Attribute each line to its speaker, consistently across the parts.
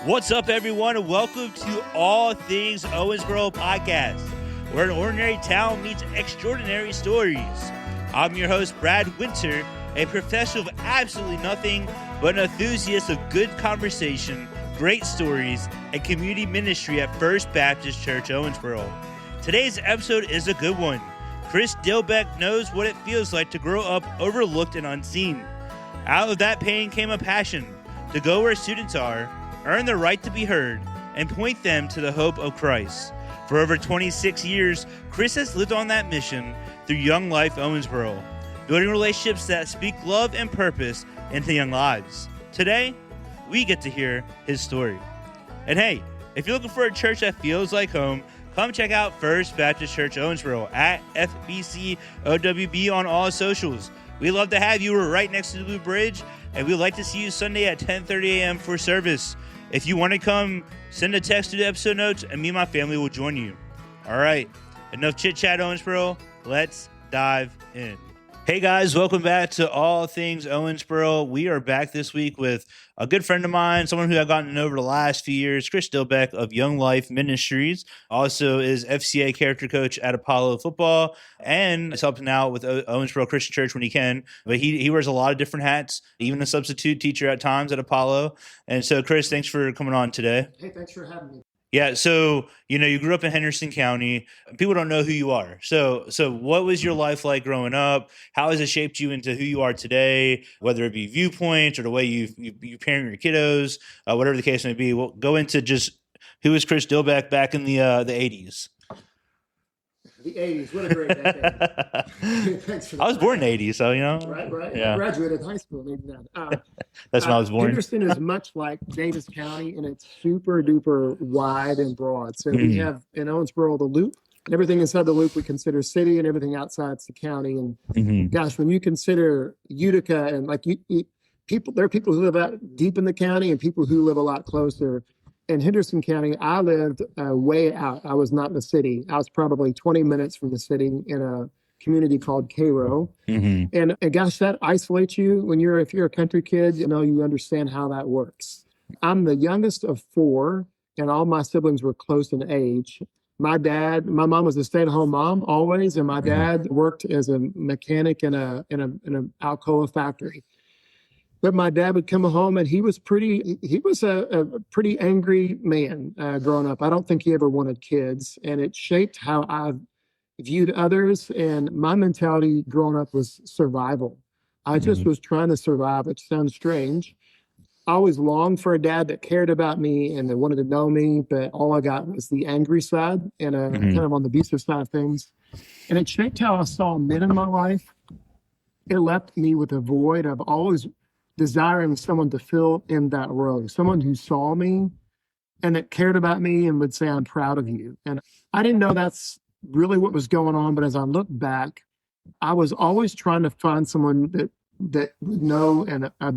Speaker 1: What's up, everyone, and welcome to All Things Owensboro podcast, where an ordinary town meets extraordinary stories. I'm your host, Brad Winter, a professional of absolutely nothing but an enthusiast of good conversation, great stories, and community ministry at First Baptist Church, Owensboro. Today's episode is a good one. Chris Dilbeck knows what it feels like to grow up overlooked and unseen. Out of that pain came a passion to go where students are, earn the right to be heard, and point them to the hope of Christ. For over 26 years, Chris has lived on that mission through YoungLife Owensboro, building relationships that speak love and purpose into young lives. Today, we get to hear his story. And hey, if you're looking for a church that feels like home, come check out First Baptist Church Owensboro at FBCOWB on all socials. We'd love to have you. We're right next to the Blue Bridge, and we'd like to see you Sunday at 10:30 a.m. for service. If you want to come, send a text to the episode notes, and me and my family will join you. All right, enough chit-chat, Owensboro. Let's dive in. Hey, guys, welcome back to All Things Owensboro. We are back this week with a good friend of mine, someone who I've gotten to know over the last few years, Chris Dilbeck of Young Life Ministries, also is FCA character coach at Apollo Football, and is helping out with Owensboro Christian Church when he can. But he wears a lot of different hats, even a substitute teacher at times at Apollo. And so, Chris, thanks for coming on today.
Speaker 2: Hey, thanks for having me.
Speaker 1: Yeah, so, you grew up in Henderson County. People don't know who you are. So what was your life like growing up? How has it shaped you into who you are today, whether it be viewpoints or the way you parent your kiddos, whatever the case may be? We'll go into just who is Chris Dilbeck back in the 80s.
Speaker 2: The 80s, what a great decade. Thanks for that.
Speaker 1: I was born in the 80s, so,
Speaker 2: Right.
Speaker 1: Yeah.
Speaker 2: I graduated high school, maybe not.
Speaker 1: That's when I was born.
Speaker 2: Henderson is much like Davis County, and it's super duper wide and broad. So we have in Owensboro the Loop, and everything inside the Loop we consider city, and everything outside's the county. And gosh, when you consider Utica and there are people who live out deep in the county and people who live a lot closer. In Henderson County, I lived way out. I was not in the city. I was probably 20 minutes from the city in a community called Cairo. And gosh, that isolates you if you're a country kid, you understand how that works. I'm the youngest of four, and all my siblings were close in age. My mom was a stay-at-home mom always, and my dad worked as a mechanic in an Alcoa factory. But my dad would come home, and he was a pretty angry man growing up. I don't think he ever wanted kids, and it shaped how I viewed others. And my mentality growing up was survival. I just was trying to survive, which sounds strange. I always longed for a dad that cared about me and that wanted to know me, but all I got was the angry side and kind of on the abusive side of things. And it shaped how I saw men in my life. It left me with a void of always desiring someone to fill in that role, someone who saw me and that cared about me and would say, "I'm proud of you." And I didn't know that's really what was going on. But as I look back, I was always trying to find someone that would know, and I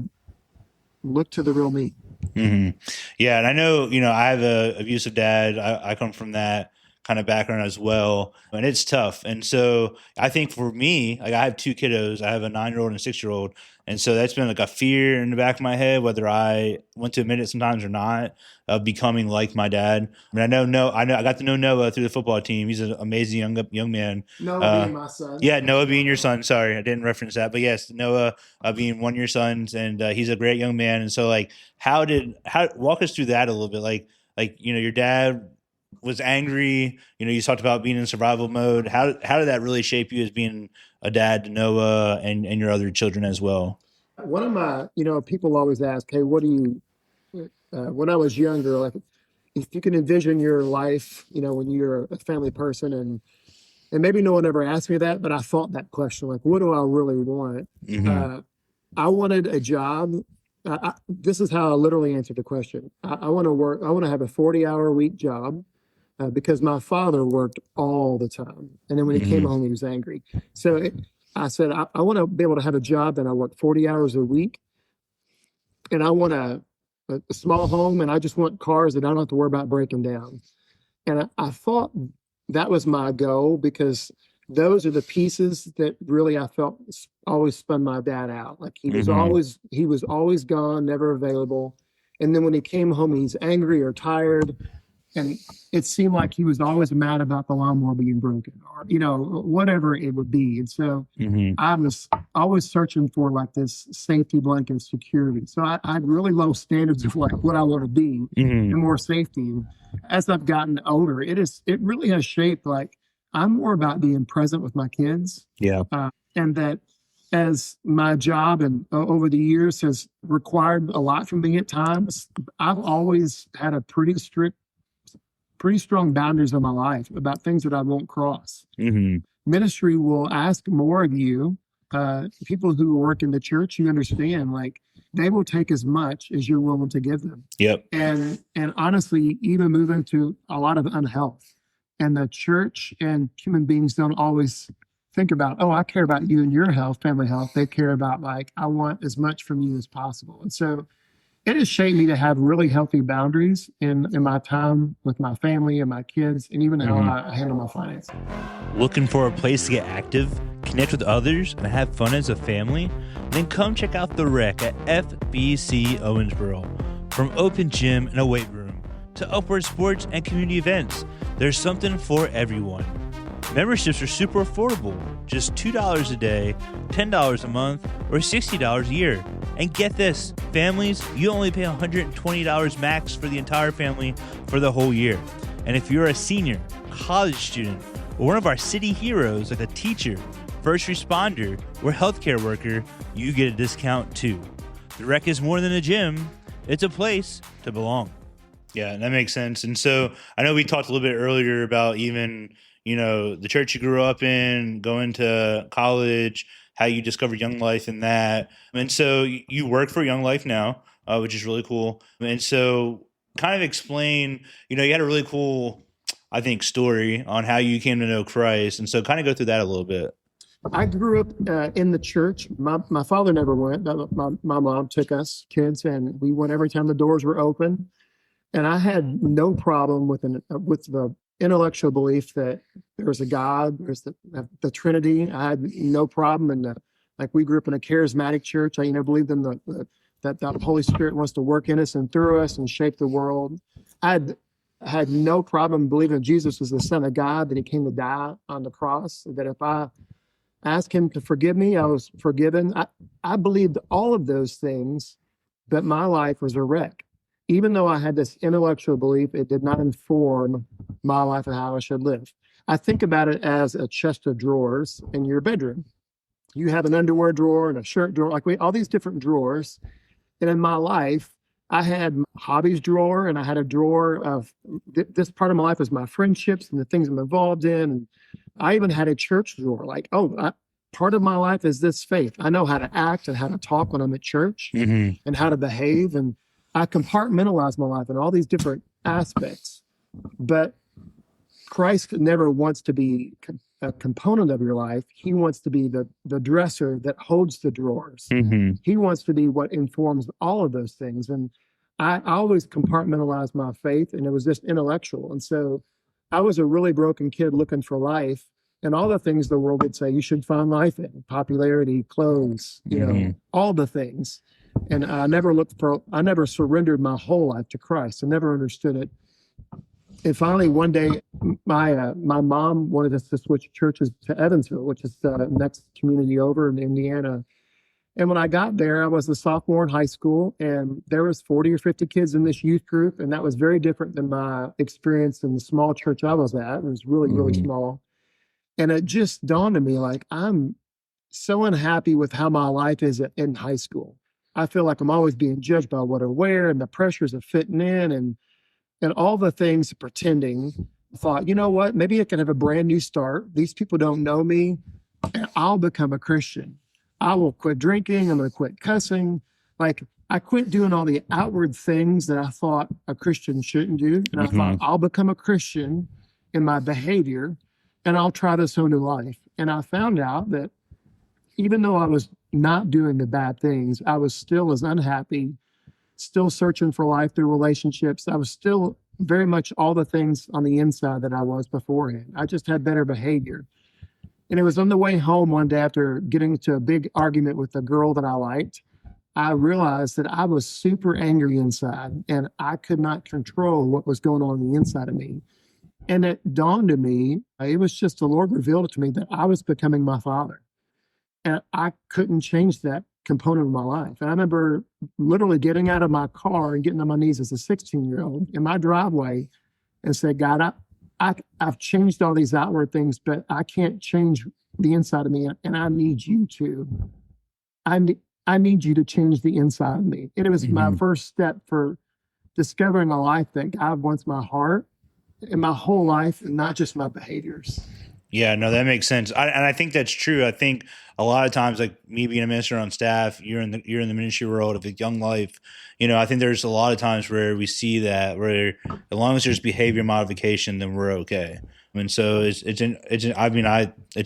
Speaker 2: look to the real me.
Speaker 1: Yeah. And I know, I have a abusive dad. I come from that kind of background as well, and it's tough. And so I think for me, I have two kiddos. I have a 9-year-old and a 6-year-old. And so that's been like a fear in the back of my head, whether I want to admit it sometimes or not, of becoming like my dad. I mean, I got to know Noah through the football team. He's an amazing young man.
Speaker 2: Noah being my son.
Speaker 1: Yeah, Noah being your son. Sorry, I didn't reference that. But yes, Noah being one of your sons, and he's a great young man. And so walk us through that a little bit. Like your dad was angry. You talked about being in survival mode. How did that really shape you as being a dad to Noah and your other children as well?
Speaker 2: One of my, people always ask, "Hey, what do you?" When I was younger, like, if you can envision your life, when you're a family person, and maybe no one ever asked me that, but I thought that question, like, what do I really want? I wanted a job. This is how I literally answered the question. I want to work. I want to have a 40-hour week job. Because my father worked all the time. And then when he came home, he was angry. So I said, I want to be able to have a job that I work 40 hours a week. And I want a small home, and I just want cars that I don't have to worry about breaking down. And I thought that was my goal, because those are the pieces that really I felt always spun my dad out. Like he was always gone, never available. And then when he came home, he's angry or tired. And it seemed like he was always mad about the lawnmower being broken or, whatever it would be. And so I was always searching for like this safety blanket of security. So I had really low standards of like what I want to be and more safety. And as I've gotten older, it really has shaped like I'm more about being present with my kids.
Speaker 1: Yeah.
Speaker 2: And that as my job and over the years has required a lot from me at times, I've always had a pretty strong boundaries in my life about things that I won't cross. Ministry will ask more of you. People who work in the church, you understand, like they will take as much as you're willing to give them.
Speaker 1: Yep.
Speaker 2: And honestly, even move into a lot of unhealth. And the church and human beings don't always think about, oh, I care about you and your health, family health. They care about like, I want as much from you as possible. And so it has shaped me to have really healthy boundaries in my time with my family and my kids, and even how I handle my finances.
Speaker 1: Looking for a place to get active, connect with others, and have fun as a family? Then come check out The Rec at FBC Owensboro. From open gym and a weight room to upward sports and community events, there's something for everyone. Memberships are super affordable, just $2 a day, $10 a month, or $60 a year. And get this, families, you only pay $120 max for the entire family for the whole year. And if you're a senior, college student, or one of our city heroes like a teacher, first responder, or healthcare worker, you get a discount too. The Rec is more than a gym, it's a place to belong. Yeah, that makes sense. And so I know we talked a little bit earlier about even, the church you grew up in, going to college, how you discovered Young Life in that. And so you work for Young Life now, which is really cool. And so kind of explain, you had a really cool, I think, story on how you came to know Christ. And so kind of go through that a little bit.
Speaker 2: I grew up in the church. My father never went. My mom took us kids, and we went every time the doors were open. And I had no problem with the intellectual belief that there's a God, there's the Trinity. I had no problem. And like we grew up in a charismatic church. I believed in that the Holy Spirit wants to work in us and through us and shape the world. I had no problem believing Jesus was the Son of God, that he came to die on the cross, that if I asked him to forgive me, I was forgiven. I believed all of those things, but my life was a wreck. Even though I had this intellectual belief, it did not inform my life and how I should live. I think about it as a chest of drawers in your bedroom. You have an underwear drawer and a shirt drawer, all these different drawers. And in my life, I had my hobbies drawer, and I had a drawer of this part of my life was my friendships and the things I'm involved in. And I even had a church drawer, part of my life is this faith. I know how to act and how to talk when I'm at church and how to behave. And I compartmentalize my life in all these different aspects, but Christ never wants to be a component of your life. He wants to be the dresser that holds the drawers. He wants to be what informs all of those things. And I always compartmentalized my faith, and it was just intellectual. And so I was a really broken kid looking for life, and all the things the world would say you should find life in: popularity, clothes, all the things. And I never surrendered my whole life to Christ. I never understood it. And finally, one day, my mom wanted us to switch churches to Evansville, which is the next community over in Indiana. And when I got there, I was a sophomore in high school, and there was 40 or 50 kids in this youth group. And that was very different than my experience in the small church I was at. It was really, really small. And it just dawned on me, I'm so unhappy with how my life is in high school. I feel like I'm always being judged by what I wear and the pressures of fitting in and all the things of pretending. I thought, you know what? Maybe I can have a brand new start. These people don't know me, and I'll become a Christian. I will quit drinking. I'm going to quit cussing. I quit doing all the outward things that I thought a Christian shouldn't do. And I thought, I'll become a Christian in my behavior, and I'll try this whole new life. And I found out that even though I was not doing the bad things, I was still as unhappy, still searching for life through relationships. I was still very much all the things on the inside that I was beforehand. I just had better behavior. And it was on the way home one day after getting into a big argument with a girl that I liked. I realized that I was super angry inside and I could not control what was going on the inside of me. And it dawned on me, it was just the Lord revealed it to me that I was becoming my father. And I couldn't change that component of my life. And I remember literally getting out of my car and getting on my knees as a 16-year-old in my driveway and said, God, I've changed all these outward things, but I can't change the inside of me. And I need you to. I need you to change the inside of me. And it was my first step for discovering a life that God wants my heart and my whole life, and not just my behaviors.
Speaker 1: Yeah, no, that makes sense. And I think that's true. I think a lot of times, like me being a minister on staff, you're in the ministry world of the Young Life. I think there's a lot of times where we see that where as long as there's behavior modification, then we're okay. And so it's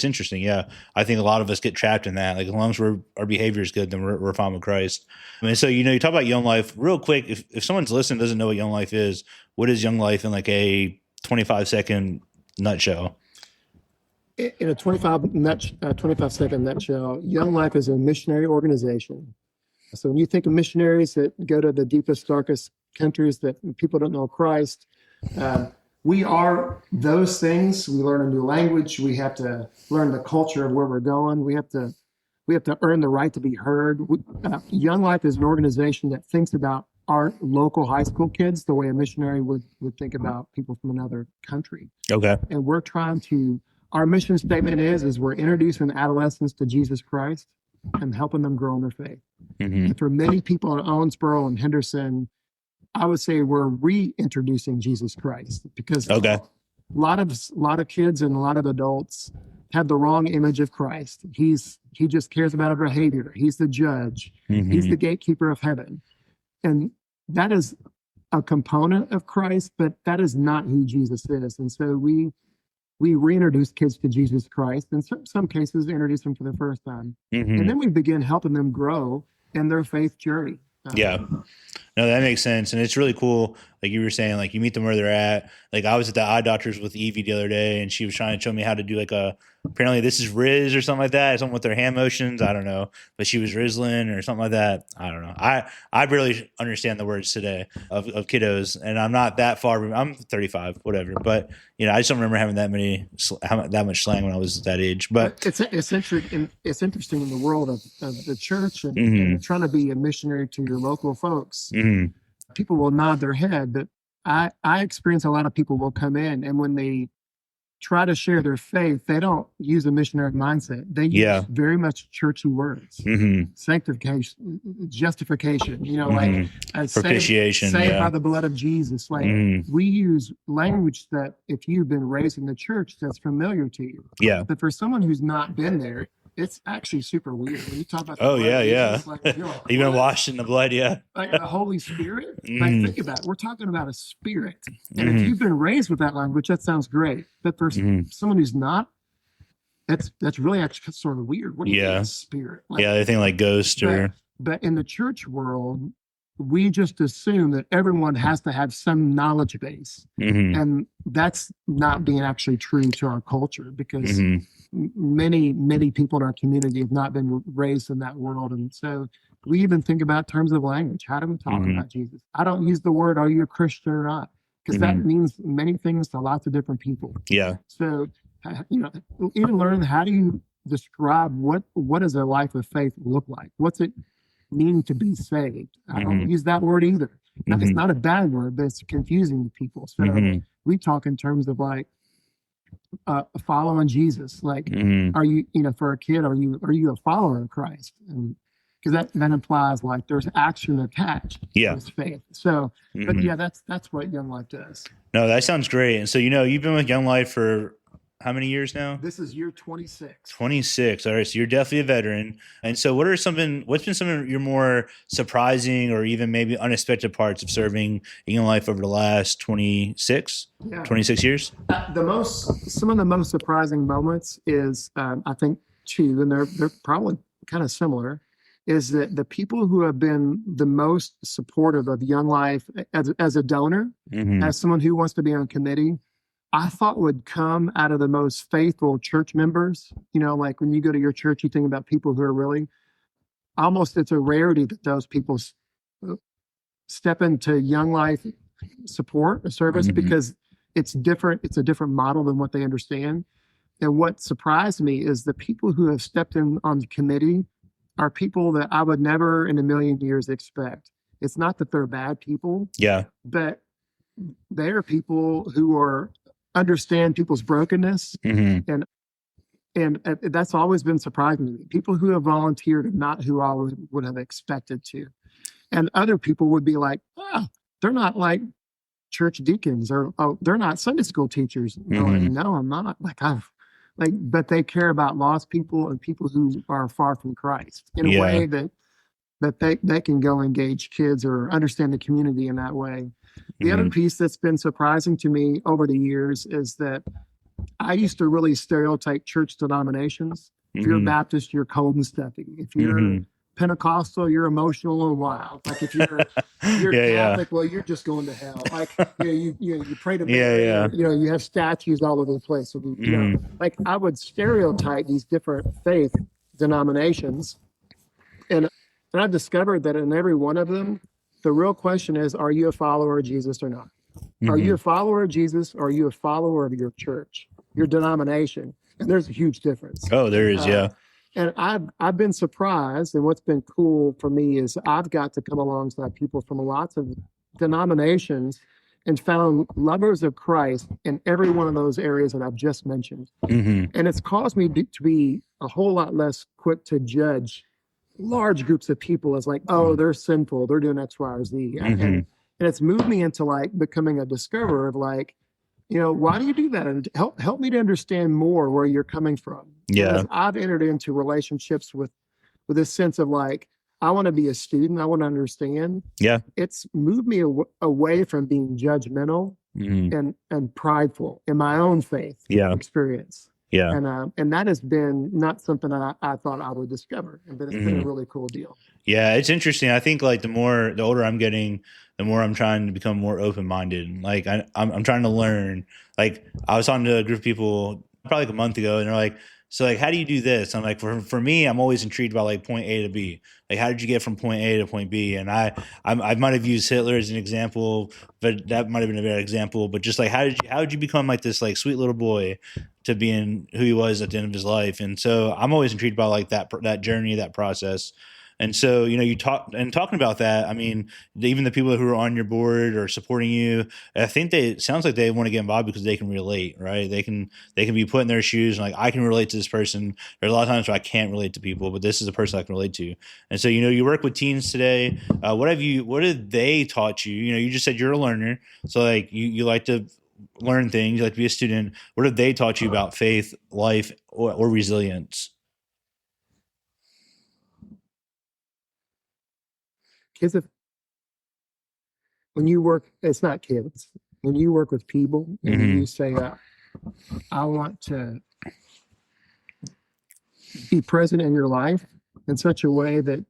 Speaker 1: interesting. Yeah, I think a lot of us get trapped in that. Like as long as our behavior is good, then we're fine with Christ. And so you talk about Young Life real quick. If someone's listening doesn't know what Young Life is, what is Young Life in like a 25-second nutshell?
Speaker 2: In a 25-second nutshell, Young Life is a missionary organization. So when you think of missionaries that go to the deepest, darkest countries that people don't know Christ, we are those things. We learn a new language. We have to learn the culture of where we're going. We have to earn the right to be heard. Young Life is an organization that thinks about our local high school kids the way a missionary would think about people from another country.
Speaker 1: Okay.
Speaker 2: And we're trying to. Our mission statement is we're introducing adolescents to Jesus Christ and helping them grow in their faith. And for many people in Owensboro and Henderson, I would say we're reintroducing Jesus Christ because a lot of kids and a lot of adults have the wrong image of Christ. He just cares about our behavior. He's the judge. He's the gatekeeper of heaven. And that is a component of Christ, but that is not who Jesus is. And so we reintroduce kids to Jesus Christ, in some cases introduce them for the first time. And then we begin helping them grow in their faith journey.
Speaker 1: Yeah. No, that makes sense. And it's really cool. Like you were saying, like you meet them where they're at. Like I was at the eye doctor's with Evie the other day and she was trying to show me how to do like apparently this is Riz or something like that. Something with their hand motions. I don't know. But she was Rizzling or something like that. I don't know. I barely understand the words today of kiddos. And I'm not that far. I'm 35, whatever. But, I just don't remember having that much slang when I was that age. But
Speaker 2: it's interesting in the world of the church and trying to be a missionary to your local folks. People will nod their head, but I experience a lot of people will come in and when they try to share their faith, they don't use a missionary mindset. They use very much churchy words, sanctification, justification, like
Speaker 1: propitiation,
Speaker 2: saved by the blood of Jesus. Like we use language that if you've been raised in the church, that's familiar to you.
Speaker 1: Yeah.
Speaker 2: But for someone who's not been there, it's actually super weird. When you talk about
Speaker 1: Jesus, like, even washed in the blood,
Speaker 2: like the Holy Spirit. Like think about it. We're talking about a spirit, and if you've been raised with that language, that sounds great. But for someone who's not, that's really actually sort of weird. What do you mean, spirit? Like,
Speaker 1: they think like ghost or.
Speaker 2: But in the church world, we just assume that everyone has to have some knowledge base, and that's not being actually true to our culture because. Many people in our community have not been raised in that world. And so we even think about terms of language. How do we talk about Jesus? I don't use the word, are you a Christian or not? Because that means many things to lots of different people.
Speaker 1: Yeah.
Speaker 2: So, even learn how do you describe what does a life of faith look like? What's it mean to be saved? I don't use that word either. It's not a bad word, but it's confusing to people. So we talk in terms of like, following Jesus, like are you for a kid are you a follower of Christ? And because that implies like there's action attached to his faith. So but that's what Young Life does.
Speaker 1: No, that sounds great. And so you've been with Young Life for how many years now?
Speaker 2: This is year 26.
Speaker 1: 26. All right. So you're definitely a veteran. And so what's been some of your more surprising or even maybe unexpected parts of serving Young Life over the last 26 years?
Speaker 2: Some of the most surprising moments is, I think two, and they're probably kind of similar, is that the people who have been the most supportive of Young Life as a donor, as someone who wants to be on committee, I thought would come out of the most faithful church members. Like when you go to your church, you think about people who are really, almost it's a rarity that those people step into Young Life support or service because it's different. It's a different model than what they understand. And what surprised me is the people who have stepped in on the committee are people that I would never in a million years expect. It's not that they're bad people, but they are people who understand people's brokenness, and that's always been surprising to me. People who have volunteered are not who I would have expected to. And other people would be like, oh, they're not like church deacons, or oh, they're not Sunday school teachers. No, I'm not. But they care about lost people and people who are far from Christ in a way that they can go engage kids or understand the community in that way. The other piece that's been surprising to me over the years is that I used to really stereotype church denominations. If you're Baptist, you're cold and stuffy. If you're Pentecostal, you're emotional and wild. Like if you're Catholic, well, you're just going to hell. Like you pray to Mary, you have statues all over the place. So like I would stereotype these different faith denominations, and I've discovered that in every one of them, the real question is: are you a follower of Jesus or not? Are you a follower of Jesus, or are you a follower of your church, your denomination? And there's a huge difference.
Speaker 1: Oh, there is,
Speaker 2: And I've been surprised, and what's been cool for me is I've got to come alongside people from lots of denominations and found lovers of Christ in every one of those areas that I've just mentioned. And it's caused me to be a whole lot less quick to judge large groups of people as like, oh, they're sinful, they're doing X, Y, or Z. And it's moved me into like becoming a discoverer of like, why do you do that? And help me to understand more where you're coming from. Because I've entered into relationships with this sense of like, I want to be a student. I want to understand. It's moved me away from being judgmental and prideful in my own faith experience. And that has been not something I thought I would discover, but it's been a really cool deal.
Speaker 1: It's interesting. I think like the older I'm getting, the more I'm trying to become more open-minded. Like I'm trying to learn. Like I was talking to a group of people probably like a month ago, and they're like, so like, how do you do this? I'm like, for me, I'm always intrigued about like point A to B. Like, how did you get from point A to point B? And I might have used Hitler as an example, but that might have been a bad example. But just like, how did you become like this like sweet little boy to being who he was at the end of his life? And so I'm always intrigued about like that journey, that process. And so, you talking about that, I mean, even the people who are on your board or supporting you, I think it sounds like they want to get involved because they can relate, right? They can be put in their shoes and like, I can relate to this person. There's a lot of times where I can't relate to people, but this is a person I can relate to. And so, you work with teens today. What have they taught you? You just said you're a learner. So like you like to learn things, you like to be a student. What have they taught you about faith, life, or resilience?
Speaker 2: Kids, when you work, it's not kids. When you work with people and you say, I want to be present in your life in such a way that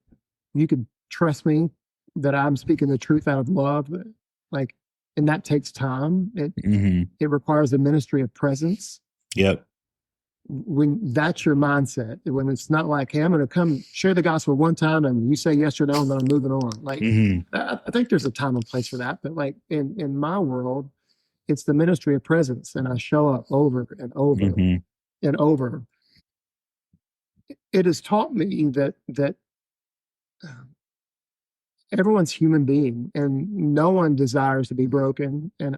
Speaker 2: you could trust me, that I'm speaking the truth out of love, like, and that takes time. It requires a ministry of presence. When that's your mindset, when it's not like, hey, I'm going to come share the gospel one time and you say yes or no, and then I'm moving on. Like, I think there's a time and place for that. But like in my world, it's the ministry of presence. And I show up over and over and over. It has taught me that everyone's human being and no one desires to be broken and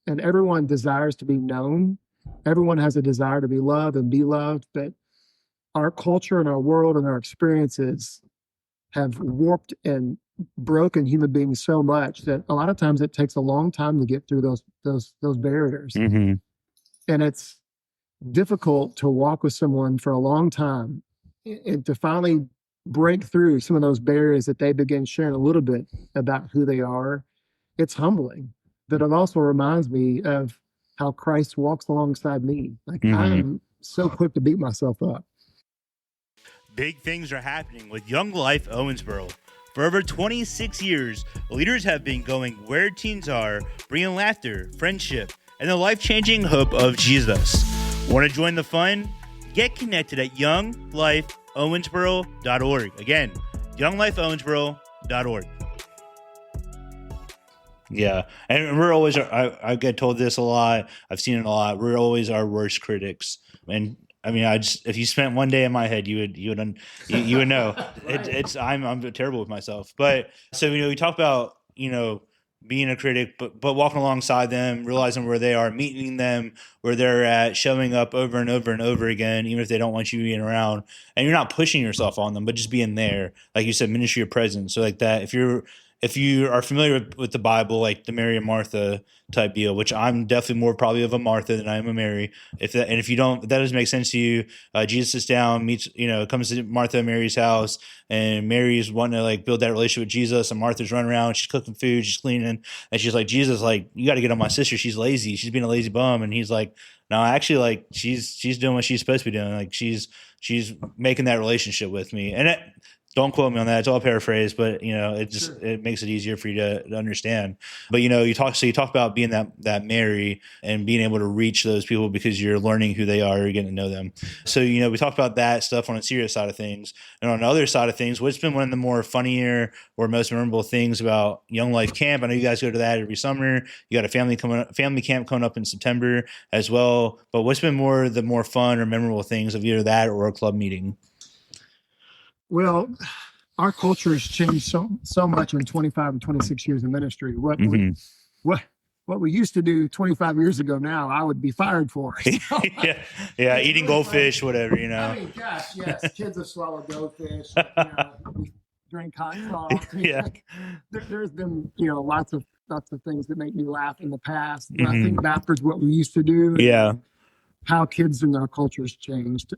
Speaker 2: everyone desires to be known. Everyone has a desire to be loved and be loved, but our culture and our world and our experiences have warped and broken human beings so much that a lot of times it takes a long time to get through those barriers. And it's difficult to walk with someone for a long time and to finally break through some of those barriers that they begin sharing a little bit about who they are. It's humbling, but it also reminds me of how Christ walks alongside me. Like I'm so quick to beat myself up.
Speaker 1: Big things are happening with Young Life Owensboro. For over 26 years, leaders have been going where teens are, bringing laughter, friendship, and the life-changing hope of Jesus. Want to join the fun? Get connected at YoungLife YoungLifeOwensboro.org. Again, YoungLifeOwensboro.org. Yeah. And we're always, I get told this a lot. I've seen it a lot. We're always our worst critics. And I mean, if you spent one day in my head, you would know.
Speaker 2: Right.
Speaker 1: I'm terrible with myself. But so, we talk about, being a critic, but walking alongside them, realizing where they are, meeting them where they're at, showing up over and over and over again, even if they don't want you being around, and you're not pushing yourself on them, but just being there. Like you said, ministry of presence. So like that, if you are familiar with the Bible, like the Mary and Martha type deal, which I'm definitely more probably of a Martha than I am a Mary. If you don't, if that doesn't make sense to you, Jesus sits down, comes to Martha and Mary's house, and Mary's wanting to like build that relationship with Jesus, and Martha's running around, she's cooking food, she's cleaning, and she's like, Jesus, like, you got to get on my sister. She's lazy. She's being a lazy bum. And he's like, no, actually, like, she's doing what she's supposed to be doing. Like, she's making that relationship with me. And don't quote me on that. It's all paraphrased, but it makes it easier for you to understand. But you talk about being that Mary and being able to reach those people because you're learning who they are, you're getting to know them. So we talk about that stuff on a serious side of things, and on the other side of things, what's been one of the more funnier or most memorable things about Young Life Camp? I know you guys go to that every summer. You got a family camp coming up in September as well. But what's been the more fun or memorable things of either that or a club meeting?
Speaker 2: Well, our culture has changed so much in 25 and 26 years of ministry. What we used to do 25 years ago now, I would be fired for. So,
Speaker 1: yeah, eating goldfish, whatever,
Speaker 2: I mean, gosh, yes, kids have swallowed goldfish, we drink hot sauce. There's been lots of things that make me laugh in the past. When I think backwards, what we used to do, how kids in our culture has changed.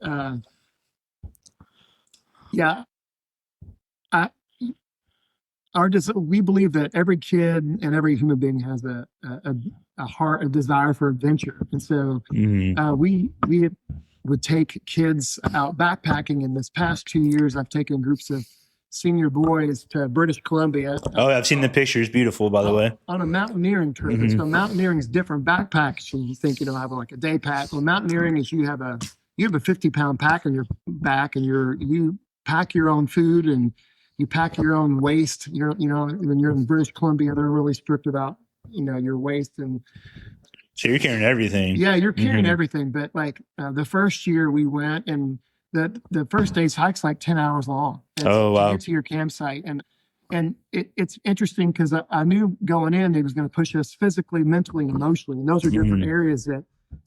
Speaker 2: We believe that every kid and every human being has a heart, a desire for adventure, and so we would take kids out backpacking. In this past 2 years, I've taken groups of senior boys to British Columbia.
Speaker 1: Oh, I've seen the pictures. Beautiful, by the way.
Speaker 2: On a mountaineering trip. So mountaineering is different. Backpacks, you think have like a day pack. Well, mountaineering is you have a 50-pound pack on your back, and you pack your own food and you pack your own waste. When you're in British Columbia, they're really strict about your waste, and
Speaker 1: so you're carrying everything.
Speaker 2: Yeah, you're carrying everything. But like the first year we went, and the first day's hike's like 10 hours long.
Speaker 1: Wow!
Speaker 2: To get to your campsite, and it's interesting because I knew going in it was going to push us physically, mentally, and emotionally, and those are different areas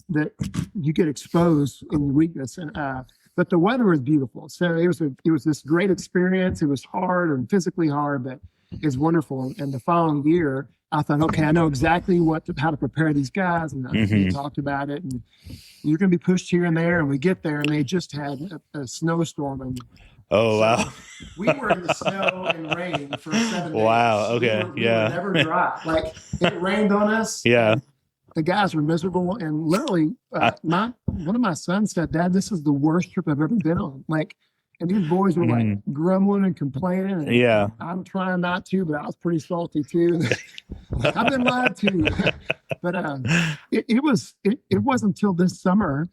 Speaker 2: that you get exposed in weakness. And but the weather was beautiful, so it was this great experience. It was hard and physically hard, but it's wonderful. And the following year, I thought, okay, I know exactly how to prepare these guys, and we talked about it. And you're going to be pushed here and there, and we get there, and they just had a snowstorm. And
Speaker 1: wow!
Speaker 2: We were in the snow and rain for 7 days.
Speaker 1: Wow. Okay.
Speaker 2: We were never dry. Like it rained on us.
Speaker 1: Yeah.
Speaker 2: The guys were miserable, and literally, one of my sons said, "Dad, this is the worst trip I've ever been on." Like, and these boys were like grumbling and complaining. And I'm trying not to, but I was pretty salty too. I've been lied to. But it wasn't until this summer.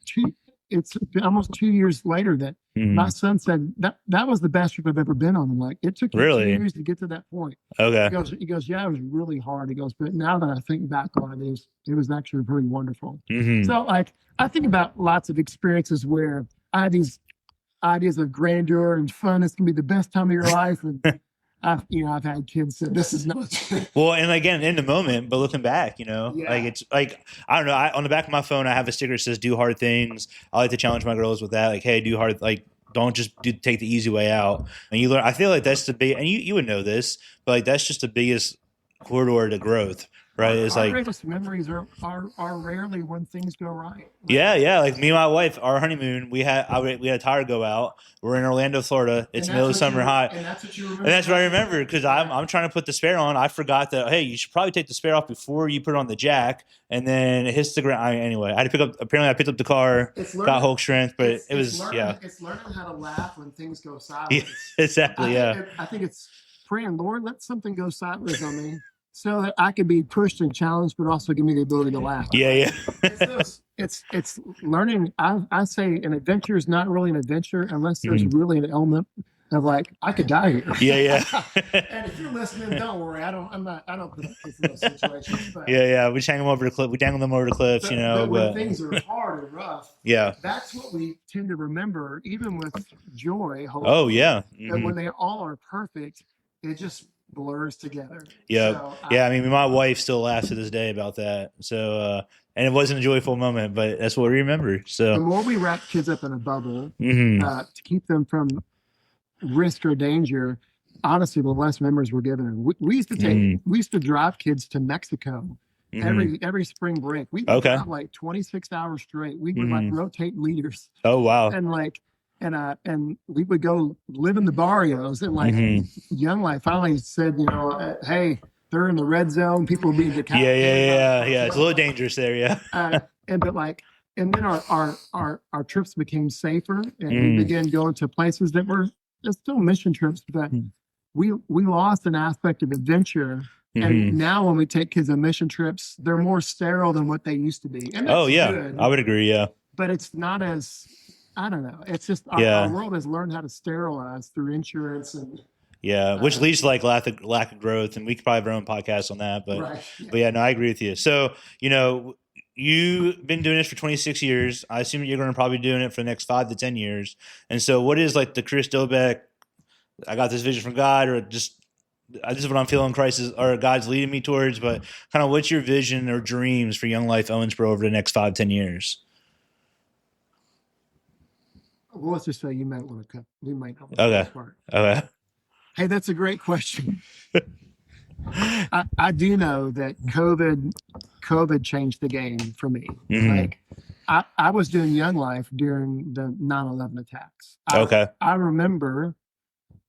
Speaker 2: It's almost 2 years later that my son said that was the best trip I've ever been on. I'm like, it took you 2 years to get to that point.
Speaker 1: Okay.
Speaker 2: He goes, yeah, it was really hard. He goes, but now that I think back on it, it was actually pretty wonderful. So like, I think about lots of experiences where I had these ideas of grandeur and fun. It's gonna be the best time of your life, and I've had kids say this is not.
Speaker 1: Well, and again, in the moment, but looking back, like it's like, I don't know. On the back of my phone, I have a sticker that says "Do hard things." I like to challenge my girls with that. Like, hey, do hard. Like, don't just take the easy way out. And you learn. I feel like that's the big. And you would know this, but like that's just the biggest corridor to growth. Right? It's
Speaker 2: our
Speaker 1: like
Speaker 2: greatest memories are rarely when things go right.
Speaker 1: Yeah. Like me and my wife, our honeymoon, we had a tire go out. We're in Orlando, Florida. It's middle of summer hot,
Speaker 2: and that's what you remember.
Speaker 1: And that's what I remember because I'm trying to put the spare on. I forgot that. Hey, you should probably take the spare off before you put it on the jack, and then it hits the ground. Anyway, I had to pick up. Apparently, I picked up the car. Got Hulk strength, but it was
Speaker 2: It's learning how to laugh when things go sideways.
Speaker 1: Exactly.
Speaker 2: I think it's praying, Lord, let something go sideways on me. so that I could be pushed and challenged, but also give me the ability to laugh.
Speaker 1: Yeah.
Speaker 2: It's learning. I say an adventure is not really an adventure unless there's really an element of like, I could die here.
Speaker 1: Yeah.
Speaker 2: And if you're listening, don't worry. I don't put kids in those situations. But,
Speaker 1: Yeah. We hang them over the cliff. We dangle them over the cliffs,
Speaker 2: but when things are hard and rough,
Speaker 1: yeah,
Speaker 2: that's what we tend to remember, even with joy.
Speaker 1: Oh, yeah.
Speaker 2: That when they all are perfect, it just blurs together.
Speaker 1: Yeah.
Speaker 2: So
Speaker 1: I mean, my wife still laughs to this day about that. So, and it wasn't a joyful moment, but that's what we remember. So
Speaker 2: the more we wrap kids up in a bubble to keep them from risk or danger, honestly, the less memories we're given them. We used to drive kids to Mexico every spring break. We would drive like 26 hours straight. We would like rotate leaders.
Speaker 1: Oh, wow.
Speaker 2: And we would go live in the barrios, and like Young Life finally said, hey, they're in the red zone. People being decapitated.
Speaker 1: Yeah. It's a little dangerous there. Yeah.
Speaker 2: And then our trips became safer, and we began going to places that were still mission trips, but we lost an aspect of adventure. And now when we take kids on mission trips, they're more sterile than what they used to be. And that's good,
Speaker 1: I would agree. Yeah.
Speaker 2: But it's not as, I don't know. It's just our world has learned how to sterilize through insurance and.
Speaker 1: Yeah, which leads to like lack of growth, and we could probably have our own podcast on that. But no, I agree with you. So you've been doing this for 26 years. I assume you're going to probably be doing it for the next 5 to 10 years. And so, what is like the Chris Dilbeck? I got this vision from God, or just this is what I'm feeling Christ is, or God's leading me towards. But kind of, what's your vision or dreams for Young Life Owensboro over the next 5, 10 years?
Speaker 2: Well, let's just say you might want to cut. We might not.
Speaker 1: Okay.
Speaker 2: Hey, that's a great question. I do know that COVID changed the game for me. Like I was doing Young Life during the 9/11 attacks. I remember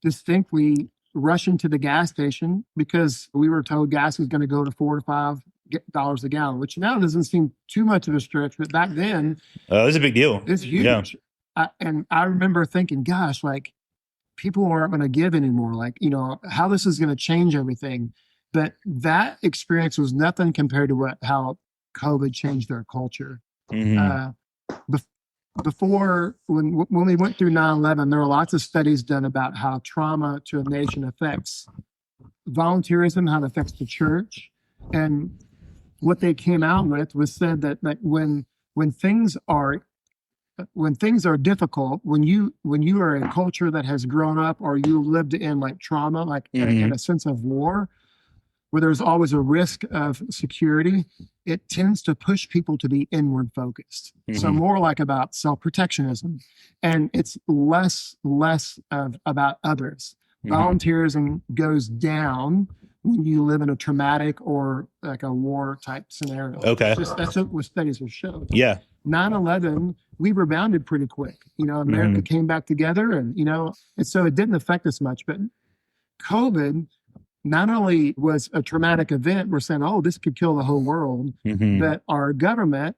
Speaker 2: distinctly rushing to the gas station because we were told gas was going to go to $4 to $5 a gallon, which now doesn't seem too much of a stretch, but back then
Speaker 1: it was a big deal.
Speaker 2: It's huge. Yeah. And I remember thinking, gosh, like, people aren't going to give anymore. Like, how this is going to change everything. But that experience was nothing compared to how COVID changed our culture. Before, when we went through 9/11, there were lots of studies done about how trauma to a nation affects volunteerism, how it affects the church. And what they came out with was said that when things are difficult, when you are a culture that has grown up or you lived in like trauma, like in a sense of war, where there's always a risk of security, it tends to push people to be inward focused. So more like about self-protectionism, and it's less of about others. Volunteerism goes down when you live in a traumatic or like a war type scenario. That's what studies have shown. 9/11, we rebounded pretty quick. America came back together, and so it didn't affect us much. But COVID not only was a traumatic event, we're saying, oh, this could kill the whole world, but our government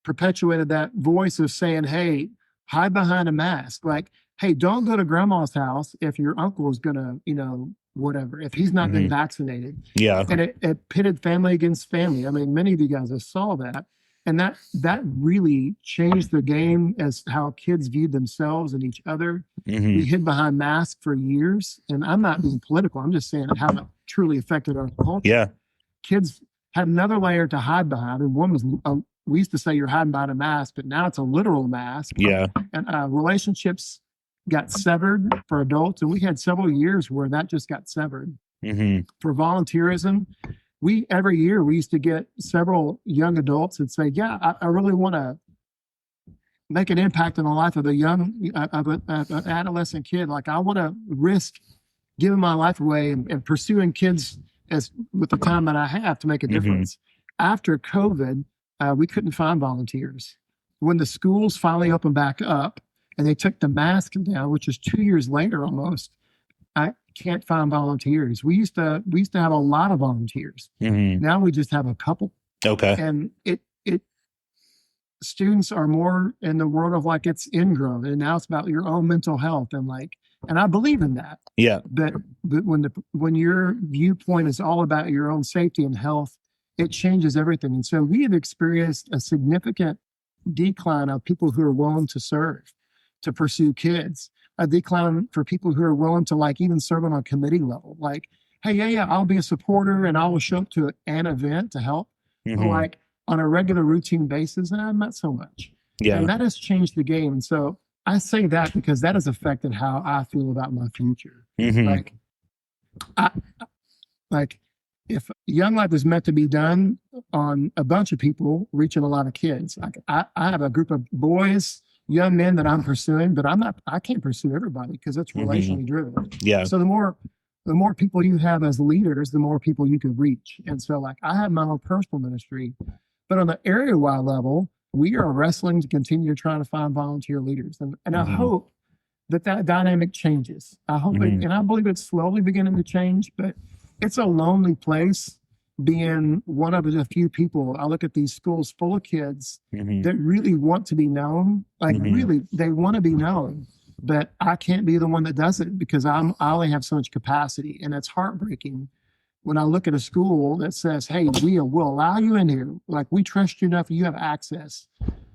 Speaker 2: perpetuated that voice of saying, hey, hide behind a mask. Like, hey, don't go to grandma's house if your uncle is going to, whatever, if he's not been vaccinated. And it pitted family against family. I mean, many of you guys have saw that. And that really changed the game as how kids viewed themselves and each other. We hid behind masks for years. And I'm not being political. I'm just saying how it truly affected our culture. Kids had another layer to hide behind. And one was, we used to say you're hiding behind a mask, but now it's a literal mask. And relationships got severed for adults. And we had several years where that just got severed. For volunteerism, every year we used to get several young adults that say, I really want to make an impact in the life of an adolescent kid. Like, I want to risk giving my life away and pursuing kids with the time that I have to make a difference. After COVID, we couldn't find volunteers. When the schools finally opened back up and they took the mask down, which is 2 years later almost, I can't find volunteers. We used to have a lot of volunteers. Now we just have a couple. And students are more in the world of like it's ingrown, and now it's about your own mental health and like And I believe in that.
Speaker 1: Yeah.
Speaker 2: But when your viewpoint is all about your own safety and health, it changes everything. And so we have experienced a significant decline of people who are willing to serve, to pursue kids, a decline for people who are willing to like even serve on a committee level. Like, hey, yeah, I'll be a supporter and I will show up to an event to help. But like on a regular routine basis, not so much.
Speaker 1: Yeah.
Speaker 2: And that has changed the game. And so I say that because that has affected how I feel about my future. Like if Young Life is meant to be done on a bunch of people reaching a lot of kids, like I have a group of boys, young men that I'm pursuing, but I can't pursue everybody because it's relationally driven.
Speaker 1: Yeah.
Speaker 2: So the more people you have as leaders, the more people you can reach. And so like I have my own personal ministry, but on the area-wide level, we are wrestling to continue trying to find volunteer leaders. And I hope that dynamic changes. I hope and I believe it's slowly beginning to change, but it's a lonely place being one of the few people. I look at these schools full of kids that really want to be known. Like really, they want to be known, but I can't be the one that does it because I only have so much capacity. And it's heartbreaking when I look at a school that says, hey, we'll allow you in here. Like we trust you enough, you have access.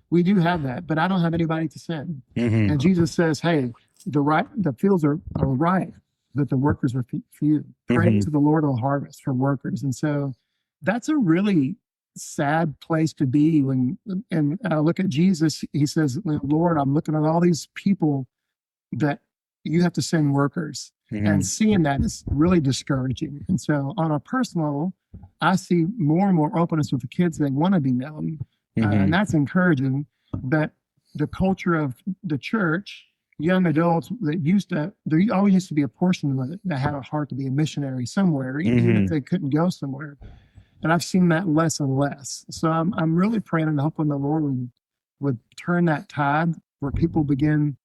Speaker 2: We do have that, but I don't have anybody to send. And Jesus says, hey, the fields are ripe, but the workers are few. Pray to the Lord of the harvest for workers. And so that's a really sad place to be and I look at Jesus, he says, Lord, I'm looking at all these people that you have to send workers. And seeing that is really discouraging. And so on a personal level, I see more and more openness with the kids. They want to be known. And that's encouraging. But the culture of the church, young adults that there always used to be a portion of it that had a heart to be a missionary somewhere, even if they couldn't go somewhere. And I've seen that less and less. So I'm really praying and hoping the Lord would turn that tide where people begin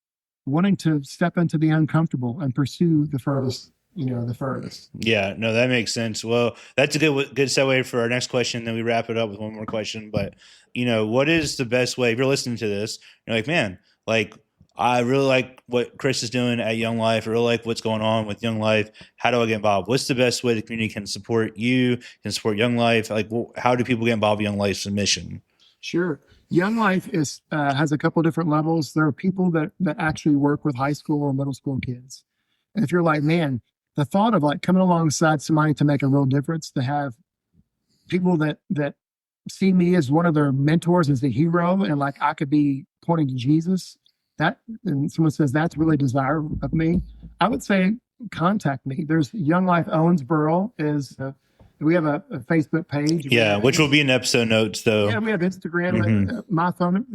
Speaker 2: wanting to step into the uncomfortable and pursue the furthest.
Speaker 1: Yeah, no, that makes sense. Well, that's a good segue for our next question. Then we wrap it up with one more question. But, what is the best way? If you're listening to this, you're like, man, like, I really like what Chris is doing at Young Life. I really like what's going on with Young Life. How do I get involved? What's the best way the community can support you, can support Young Life? Like, how do people get involved with Young Life's mission?
Speaker 2: Sure. Young Life has a couple of different levels. There are people that actually work with high school or middle school kids. And if you're like, man, the thought of like coming alongside somebody to make a real difference, to have people that see me as one of their mentors, as the hero, and like I could be pointing to Jesus, and someone says that's really desirable of me, I would say contact me. There's YoungLife Owensboro we have a Facebook page.
Speaker 1: Yeah, which will be in episode notes, though.
Speaker 2: Yeah, we have Instagram. My phone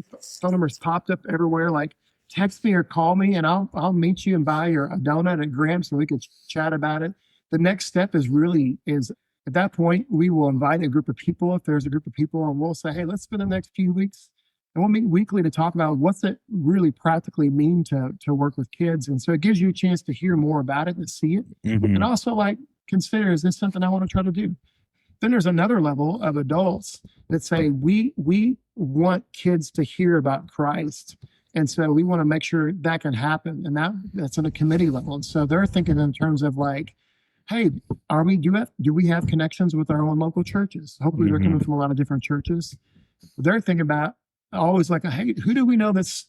Speaker 2: number's popped up everywhere. Like, text me or call me, and I'll meet you and buy you a donut at Gramps, and we can chat about it. The next step is at that point, we will invite a group of people, if there's a group of people, and we'll say, hey, let's spend the next few weeks, and we'll meet weekly to talk about what's it really practically mean to work with kids. And so it gives you a chance to hear more about it and see it. And also, like, consider, is this something I want to try to do? Then there's another level of adults that say, we want kids to hear about Christ. And so we want to make sure that can happen. And that's on a committee level. And so they're thinking in terms of like, hey, do we have connections with our own local churches? Hopefully they're coming from a lot of different churches. They're thinking about always like, hey, who do we know that's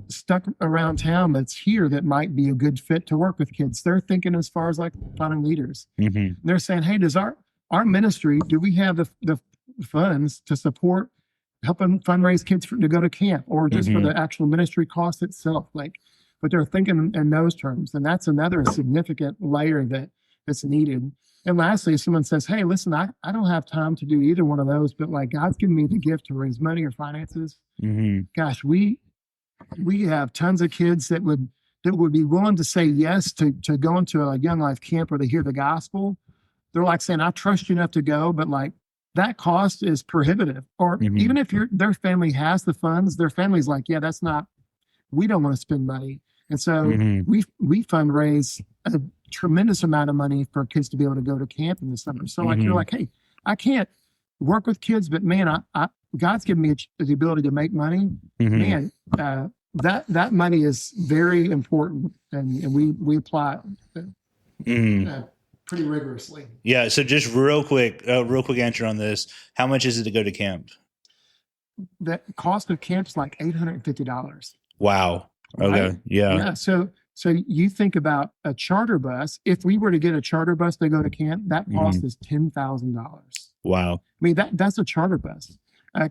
Speaker 2: stuck around town that's here that might be a good fit to work with kids? They're thinking as far as like finding leaders. They're saying, hey, does our ministry, do we have the funds to support helping fundraise kids to go to camp, or just for the actual ministry cost itself? Like, but they're thinking in those terms. And that's another significant layer that's needed. And lastly, if someone says, hey, listen, I don't have time to do either one of those, but like God's given me the gift to raise money or finances. Gosh, we have tons of kids that would be willing to say yes to go into a Young Life camp where they hear the gospel. They're like saying, I trust you enough to go, but like that cost is prohibitive. Or even if their family has the funds, their family's like, yeah, we don't want to spend money. And so we fundraise a tremendous amount of money for kids to be able to go to camp in the summer. So like, you're like, hey, I can't work with kids, but man, God's given me the ability to make money. Man, that money is very important, and we apply it pretty rigorously.
Speaker 1: Yeah. So just real quick answer on this. How much is it to go to camp?
Speaker 2: The cost of camp's like $850.
Speaker 1: Wow. Okay.
Speaker 2: Right?
Speaker 1: Yeah.
Speaker 2: Yeah. So you think about a charter bus. If we were to get a charter bus to go to camp, that cost is $10,000.
Speaker 1: Wow.
Speaker 2: I mean, that's a charter bus.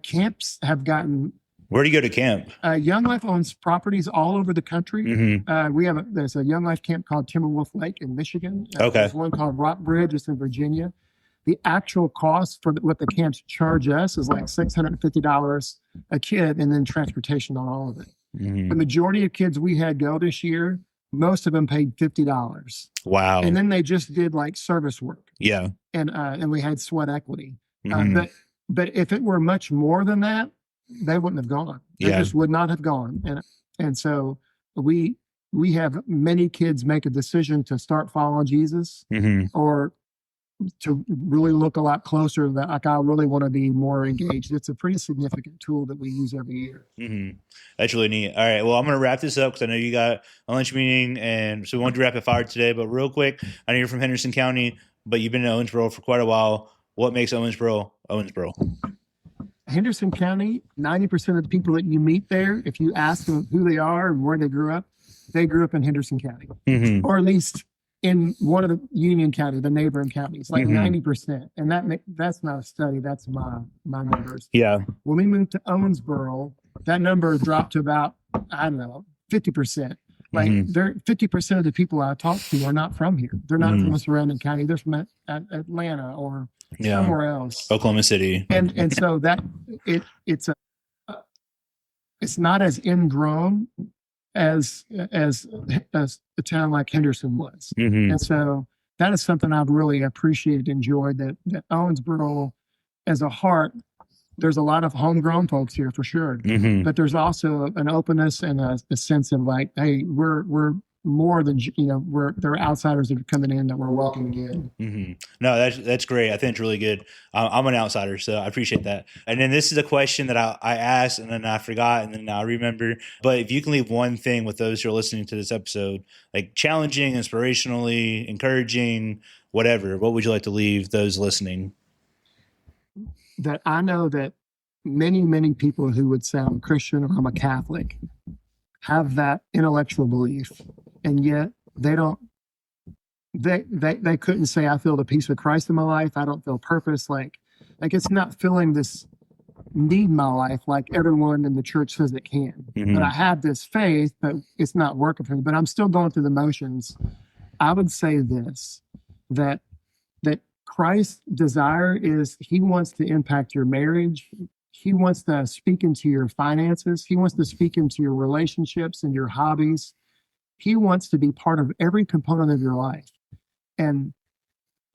Speaker 2: Camps have gotten.
Speaker 1: Where do you go to camp?
Speaker 2: Young Life owns properties all over the country. There's a Young Life camp called Timberwolf Lake in Michigan. There's one called Rock Bridge, it's in Virginia. The actual cost for what the camps charge us is like $650 a kid, and then transportation on all of it. The majority of kids we had go this year, most of them paid $50.
Speaker 1: Wow.
Speaker 2: And then they just did like service work.
Speaker 1: Yeah.
Speaker 2: And we had sweat equity. But if it were much more than that, they wouldn't have gone. They just would not have gone. And so we have many kids make a decision to start following Jesus, or to really look a lot closer, that like, I really want to be more engaged. It's a pretty significant tool that we use every year.
Speaker 1: That's really neat. All right. Well, I'm going to wrap this up because I know you got a lunch meeting, and so we won't do rapid fire today, but real quick, I know you're from Henderson County, but you've been in Owensboro for quite a while. What makes Owensboro Owensboro?
Speaker 2: Henderson County, 90% of the people that you meet there, if you ask them who they are and where they grew up in Henderson County, or at least in one of the Union County, the neighboring counties, like 90%. And that's not a study, that's my numbers.
Speaker 1: Yeah.
Speaker 2: When we moved to Owensboro, that number dropped to about, 50%. Like 50% of the people I talk to are not from here. They're not from a surrounding county. They're from Atlanta or somewhere else.
Speaker 1: Oklahoma City.
Speaker 2: And so that it's not as ingrown as a town like Henderson was. And so that is something I've really appreciated, enjoyed, that Owensboro as a heart, there's a lot of homegrown folks here for sure, but there's also an openness and a sense of like, hey, we're more than, there are outsiders that are coming in that we're welcoming in.
Speaker 1: No, that's great. I think it's really good. I'm an outsider, so I appreciate that. And then this is a question that I asked, and then I forgot, and then I remember. But if you can leave one thing with those who are listening to this episode, like challenging, inspirationally, encouraging, whatever, what would you like to leave those listening?
Speaker 2: That I know that many, many people who would say I'm a Christian or I'm a Catholic have that intellectual belief, and yet they don't. They couldn't say, I feel the peace of Christ in my life. I don't feel purpose. Like it's not filling this need in my life like everyone in the church says it can. But I have this faith, but it's not working for me. But I'm still going through the motions. I would say this, that Christ's desire is he wants to impact your marriage. He wants to speak into your finances. He wants to speak into your relationships and your hobbies. He wants to be part of every component of your life. And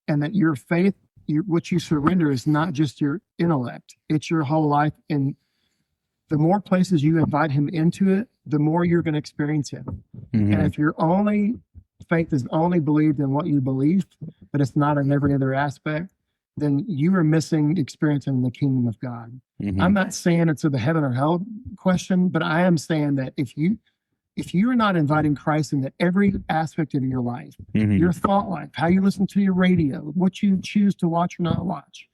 Speaker 2: that your faith, what you surrender is not just your intellect, it's your whole life. And the more places you invite him into it, the more you're going to experience him. And if your only faith is only believed in what you believe, but it's not in every other aspect, then you are missing experiencing the kingdom of God. I'm not saying it's a the heaven or hell question, but I am saying that if you are not inviting Christ into every aspect of your life, your thought life, how you listen to your radio, what you choose to watch or not watch,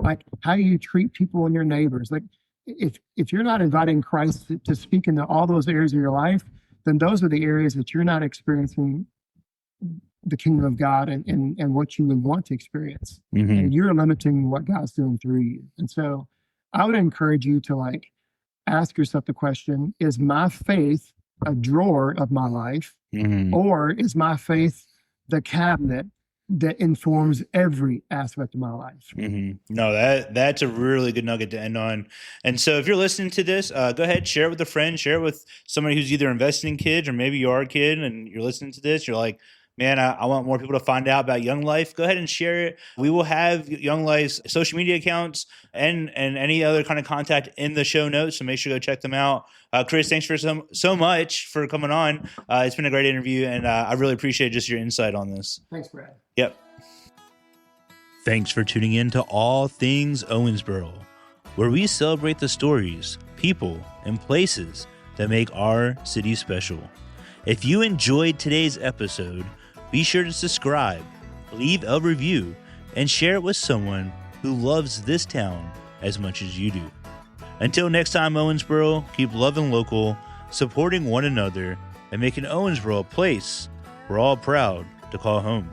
Speaker 2: like how you treat people and your neighbors, like if you're not inviting Christ to speak into all those areas of your life, then those are the areas that you're not experiencing the kingdom of God and what you would want to experience. And you're limiting what God's doing through you. And so I would encourage you to ask yourself the question, is my faith a drawer of my life, or is my faith the cabinet that informs every aspect of my life?
Speaker 1: No, that's a really good nugget to end on. And so if you're listening to this, go ahead, share it with a friend, share it with somebody who's either investing in kids, or maybe you are a kid and you're listening to this, you're like, man, I want more people to find out about Young Life. Go ahead and share it. We will have Young Life's social media accounts and any other kind of contact in the show notes, so make sure to go check them out. Chris, thanks for so much for coming on. It's been a great interview, and I really appreciate just your insight on this.
Speaker 2: Thanks, Brad.
Speaker 1: Yep. Thanks for tuning in to All Things Owensboro, where we celebrate the stories, people, and places that make our city special. If you enjoyed today's episode, be sure to subscribe, leave a review, and share it with someone who loves this town as much as you do. Until next time, Owensboro, keep loving local, supporting one another, and making Owensboro a place we're all proud to call home.